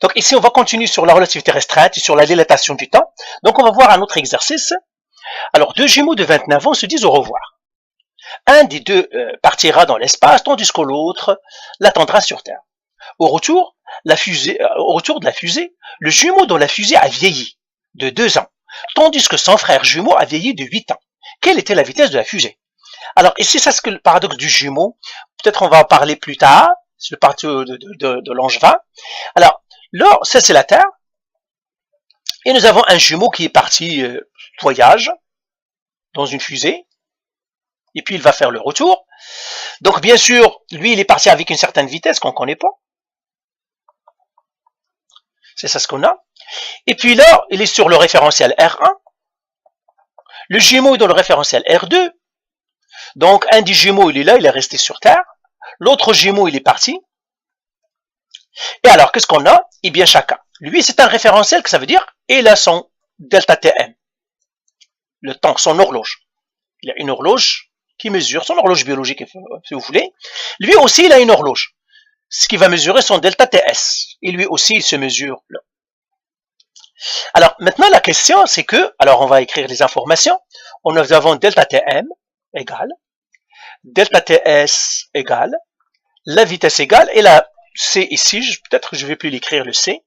Donc ici, on va continuer sur la relativité restreinte et sur la dilatation du temps. Donc on va voir un autre exercice. Alors, deux jumeaux de 29 ans se disent au revoir. Un des deux partira dans l'espace, tandis que l'autre l'attendra sur Terre. Au retour de la fusée, le jumeau dans la fusée a vieilli de 2 ans, tandis que son frère jumeau a vieilli de 8 ans. Quelle était la vitesse de la fusée? Alors ici, ça c'est le paradoxe du jumeau. Peut-être on va en parler plus tard. C'est le parti de Langevin. Alors, là, ça c'est la Terre. Et nous avons un jumeau qui est parti voyage dans une fusée. Et puis il va faire le retour. Donc bien sûr, lui il est parti avec une certaine vitesse qu'on ne connaît pas. C'est ça ce qu'on a. Et puis là, il est sur le référentiel R1. Le jumeau est dans le référentiel R2. Donc un des jumeaux il est là, il est resté sur Terre. L'autre jumeau il est parti. Et alors qu'est-ce qu'on a? Eh bien chacun. Lui c'est un référentiel, que ça veut dire il a son delta Tm. Le temps, son horloge. Il a une horloge qui mesure, son horloge biologique si vous voulez. Lui aussi il a une horloge. Ce qui va mesurer son delta TS. Et lui aussi il se mesure là. Alors maintenant la question c'est que, alors on va écrire les informations. Nous avons delta Tm égale, delta Ts égale, la vitesse égale, et la C ici, peut-être que je ne vais plus l'écrire le C.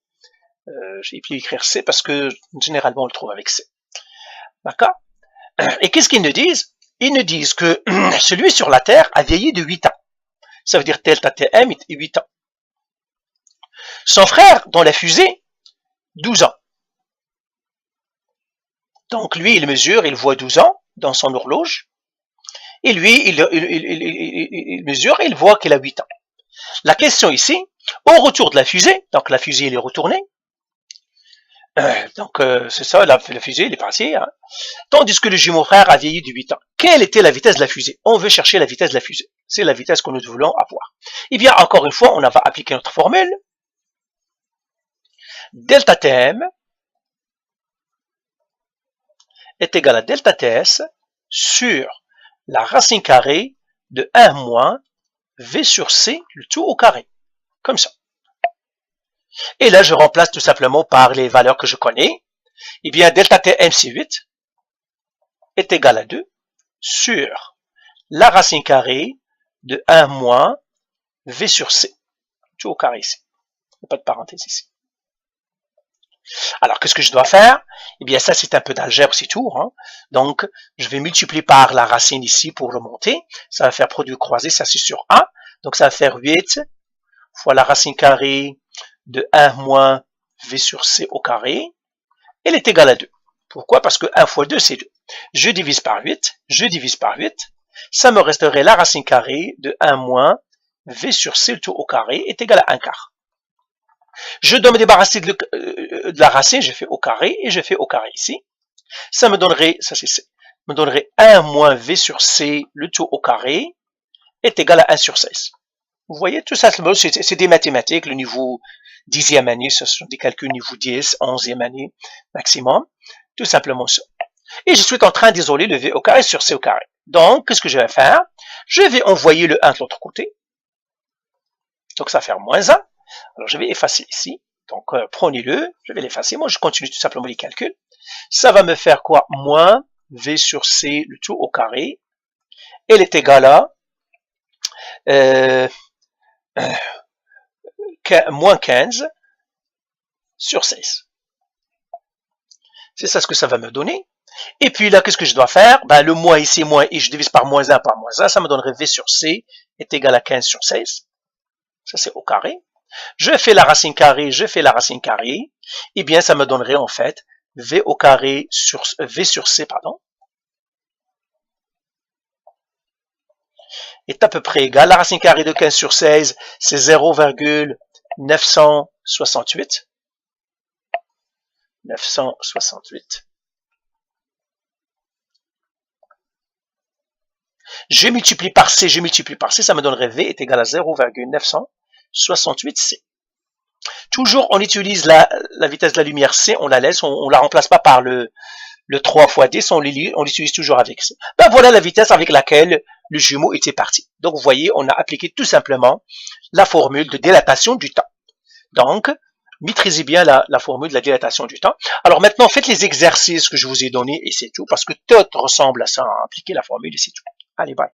Je vais plus écrire C parce que généralement on le trouve avec C. D'accord? Et qu'est-ce qu'ils nous disent? Ils nous disent que celui sur la Terre a vieilli de 8 ans. Ça veut dire delta Tm est 8 ans. Son frère, dans la fusée, 12 ans. Donc lui, il mesure, il voit 12 ans dans son horloge. Et lui, il mesure et il voit qu'il a 8 ans. La question ici, au retour de la fusée, donc la fusée, elle est retournée. C'est ça, la fusée, elle est partie. Hein. Tandis que le jumeau frère a vieilli de 8 ans. Quelle était la vitesse de la fusée? On veut chercher la vitesse de la fusée. C'est la vitesse que nous voulons avoir. Eh bien, encore une fois, on va appliquer notre formule. Delta Tm est égal à delta Ts sur la racine carrée de 1 moins V sur C, le tout au carré. Comme ça. Et là, je remplace tout simplement par les valeurs que je connais. Eh bien, delta Tm, c'est 8, est égal à 2 sur la racine carrée de 1 moins V sur C. Tout au carré ici. Il n'y a pas de parenthèse ici. Alors, qu'est-ce que je dois faire? Eh bien, ça, c'est un peu d'algèbre, c'est tout. Hein. Donc, je vais multiplier par la racine ici pour le monter. Ça va faire produit croisé, ça c'est sur 1. Donc, ça va faire 8 fois la racine carrée de 1 moins V sur C au carré. Elle est égale à 2. Pourquoi? Parce que 1 fois 2, c'est 2. Je divise par 8. Je divise par 8. Ça me resterait la racine carrée de 1 moins V sur C, le tout au carré, est égal à 1 quart. Je dois me débarrasser de la racine, je fais au carré, et je fais au carré ici. Ça me donnerait, ça c'est C, me donnerait 1 moins V sur C, le tout au carré, est égal à 1 sur 16. Vous voyez, tout ça, c'est des mathématiques, le niveau 10e année, ce sont des calculs niveau 10, 11e année maximum, tout simplement ça. Et je suis en train d'isoler le V au carré sur C au carré. Donc, qu'est-ce que je vais faire? Je vais envoyer le 1 de l'autre côté. Donc, ça va faire moins 1. Alors, je vais effacer ici. Donc, prenez-le, je vais l'effacer. Moi, je continue tout simplement les calculs. Ça va me faire quoi? Moins V sur C, le tout au carré. Elle est égale à moins 15 sur 16. C'est ça ce que ça va me donner. Et puis là, qu'est-ce que je dois faire? Ben, le moins ici, moins i, je divise par moins 1 par moins 1. Ça me donnerait V sur C est égal à 15 sur 16. Ça, c'est au carré. Je fais la racine carrée, je fais la racine carrée. Eh bien, ça me donnerait en fait V au carré sur V sur C, pardon. Est à peu près égal. La racine carrée de 15 sur 16, c'est 0,968. 968. Je multiplie par C, ça me donnerait V est égal à 0,968C. Toujours, on utilise la vitesse de la lumière C, on la laisse, on la remplace pas par le 3 fois 10, on l'utilise toujours avec C. Ben voilà la vitesse avec laquelle le jumeau était parti. Donc, vous voyez, on a appliqué tout simplement la formule de dilatation du temps. Donc, Maîtrisez bien la formule de la dilatation du temps. Alors maintenant, faites les exercices que je vous ai donnés et c'est tout, parce que tout ressemble à ça, à appliquer la formule et c'est tout. Allez, bye.